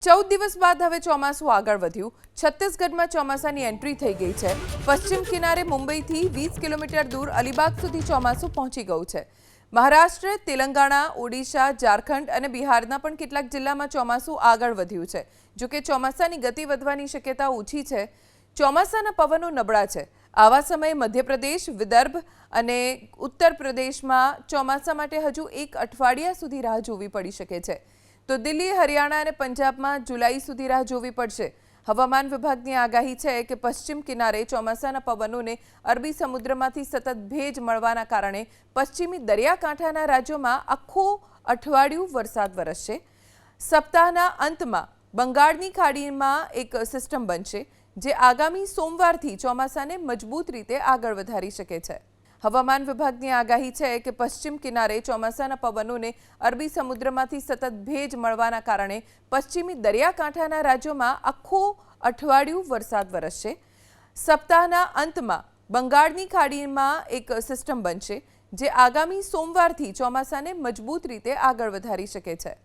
14 દિવસ બાદ હવે ચોમાસું આગળ વધ્યું. છત્તીસગઢમાં ચોમાસાની એન્ટ્રી થઈ ગઈ છે. પશ્ચિમ કિનારે મુંબઈથી 20 કિલોમીટર દૂર અલીબાગ સુધી ચોમાસું પહોંચી ગયું છે. મહારાષ્ટ્ર, તેલંગાણા, ઓડિશા, ઝારખંડ અને બિહારના પણ કેટલાક જિલ્લામાં ચોમાસું આગળ વધ્યું છે. જો કે ચોમાસાની ગતિ વધવાની શક્યતા ઓછી છે. ચોમાસાના પવનો નબળા છે. આવા સમયે મધ્યપ્રદેશ, વિદર્ભ અને ઉત્તર પ્રદેશમાં ચોમાસા માટે હજુ એક અઠવાડિયા સુધી રાહ જોવી પડી શકે છે. તો દિલ્હી, હરિયાણા અને પંજાબમાં જુલાઈ સુધી રાહ જોવી પડશે. હવામાન વિભાગની આગાહી છે કે પશ્ચિમ કિનારે ચોમાસાના પવનોને અરબી સમુદ્રમાંથી સતત ભેજ મળવાના કારણે પશ્ચિમી દરિયાકાંઠાના રાજ્યોમાં આખું અઠવાડિયું વરસાદ વરસશે. સપ્તાહના અંતમાં બંગાળની ખાડીમાં એક સિસ્ટમ બનશે, જે આગામી સોમવારથી ચોમાસાને મજબૂત રીતે આગળ વધારી શકે છે. હવામાન વિભાગની આગાહી છે કે પશ્ચિમ કિનારે ચોમાસાના પવનોને અરબી સમુદ્રમાંથી સતત ભેજ મળવાના કારણે પશ્ચિમી દરિયાકાંઠાના રાજ્યોમાં આખું અઠવાડિયું વરસાદ વરસશે. સપ્તાહના અંતમાં બંગાળની ખાડીમાં એક સિસ્ટમ બનશે, જે આગામી સોમવારથી ચોમાસાને મજબૂત રીતે આગળ વધારી શકે છે.